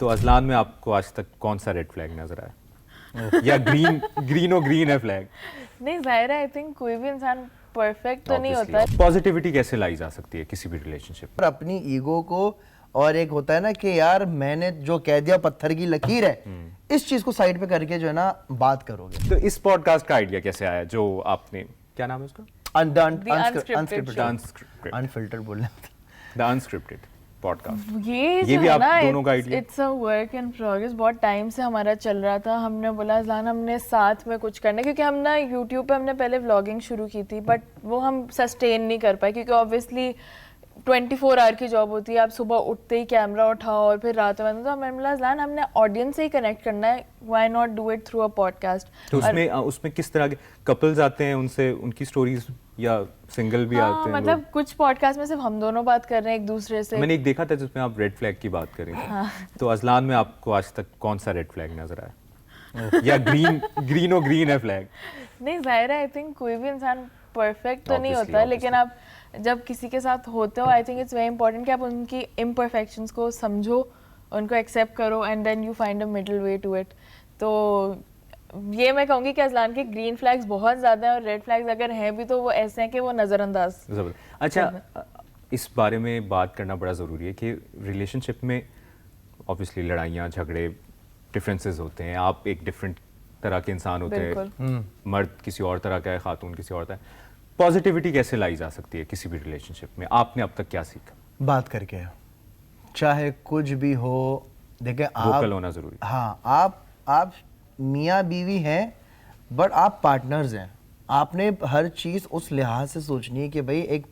تو ازلان میں آپ کو آج تک کون سا ریڈ فلیگ نظر آیا یا گرین ہے فلیگ؟ نہیں ظاہر ہے آئی تھنک کوئی بھی انسان پرفیکٹ تو نہیں ہوتا ہے. پازیٹیوٹی کیسے لائی جا سکتی ہے کسی بھی ریلیشن شپ پر اپنی ایگو کو، اور ایک ہوتا ہے نا کہ یار میں نے جو کہہ دیا پتھر کی لکیر ہے، اس چیز کو سائڈ پہ کر کے جو ہے نا بات کرو گے. تو اس پوڈ کاسٹ کا آئیڈیا کیسے آیا جو آپ نے، کیا نام ہے اس کا؟ انفلٹرڈ بولنا دا انسکرپٹڈ پوڈ کاسٹ. یہ بھی جو ہے آپ نا دونوں کا idea? It's a work in progress. بہت ٹائم سے ہمارا چل رہا تھا. ہم نے بولا ازلان ہم نے ساتھ میں کچھ کرنا ہے، کیونکہ ہم نا یوٹیوب پہ ہم نے پہلے ولاگنگ شروع کی تھی بٹ وہ ہم سسٹین نہیں کر پائے، کیونکہ آبویسلی 24 آور کی جاب ہوتی ہے. آپ صبح اٹھتے ہی کیمرہ اٹھاؤ اور پھر رات میں. تو ہمیں بولا ازلان ہم نے آڈینس سے ہی کنیکٹ کرنا ہے، why not do it through a podcast. تو اس میں کس طرح کے کپلز آتے ہیں، ان سے ان کی سٹوریز، یا سنگل بھی آتے ہیں؟ مطلب کچھ پوڈ کاسٹ میں صرف ہم دونوں بات کر رہے ہیں ایک دوسرے سے. میں نے ایک دیکھا تھا جس میں آپ ریڈ فلیگ کی بات کر رہی تھی. تو ازلان میں آپ کو آج تک کون سا ریڈ فلیگ نظر آیا یا گرین ہے فلیگ؟ نہیں ظاہر ہے آئی تھنک کوئی بھی انسان پرفیکٹ تو نہیں ہوتا ہے، لیکن آپ جب کسی کے ساتھ ہوتے ہو I think it's very important کہ آپ ان کی امپرفیکشنس کو سمجھو، ان کو ایکسیپٹ کرو and then you find a middle way to it. تو یہ میں کہوں گی کہ ازلان کے گرین فلیگز بہت زیادہ ہیں، اور ریڈ فلیگز اگر ہیں بھی تو وہ ایسے ہیں کہ وہ نظر انداز. اچھا، اس بارے میں بات کرنا بڑا ضروری ہے کہ ریلیشن شپ میں اوبیسلی لڑائیاں، جھگڑے، ڈفرینسز ہوتے ہیں. آپ ایک ڈفرینٹ طرح کے انسان ہوتے ہیں، مرد کسی اور طرح کا ہے، خاتون کسی اور طرح ہے. پازیٹیوٹی کیسے لائی جا سکتی ہے کسی بھی ریلیشن شپ میں؟ آپ نے اب تک کیا سیکھا؟ بات کر کے، چاہے کچھ بھی ہو. دیکھیں ووکل ہونا ضروری. ہاں، آپ میاں بیوی ہیں بٹ آپ پارٹنرز ہیں. آپ نے ہر چیز اس لحاظ سے سوچنی ہے کہ بھائی ایک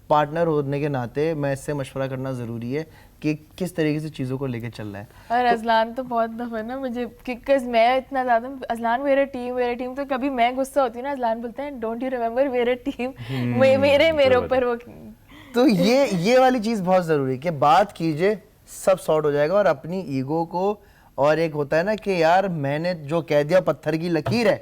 پارٹنر ہونے کے ناطے میں اس سے مشورہ کرنا ضروری ہے کہ کس طریقے سے چیزوں کو لے کے چل رہا ہے. اور ازلان تو بہت دفعہ نا مجھے، کیونکہ میں اتنا زیادہ ازلان میرے ٹیم، تو کبھی میں غصہ ہوتی ہوں نا ازلان بولتے ہیں ڈونٹ یو ریمبر میرے ٹیم، میرے اوپر وہ. تو یہ والی چیز بہت ضروری ہے کہ بات کیجئے، سب سارٹ ہو جائے گا. اور اپنی ایگو کو، اور ایک ہوتا ہے نا کہ یار میں نے جو کہہ دیا پتھر کی لکیر ہے،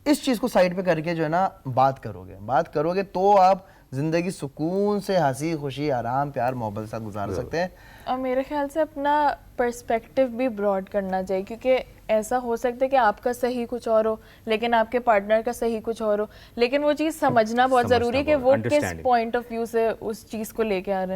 اس چیز کو سائڈ پہ کر کے جو ہے نا بات کرو گے تو آپ زندگی سکون سے ہنسی خوشی آرام پیار محبت کے ساتھ گزار سکتے ہیں. اور میرے خیال سے اپنا پرسپیکٹیو بھی براڈ کرنا چاہیے، کیونکہ ایسا ہو سکتا ہے کہ آپ کا صحیح کچھ اور ہو لیکن آپ کے پارٹنر کا صحیح کچھ اور ہو. لیکن وہ چیز سمجھنا بہت ضروری ہے کہ وہ کس پوائنٹ آف ویو سے اس چیز کو لے کے آ رہے ہیں.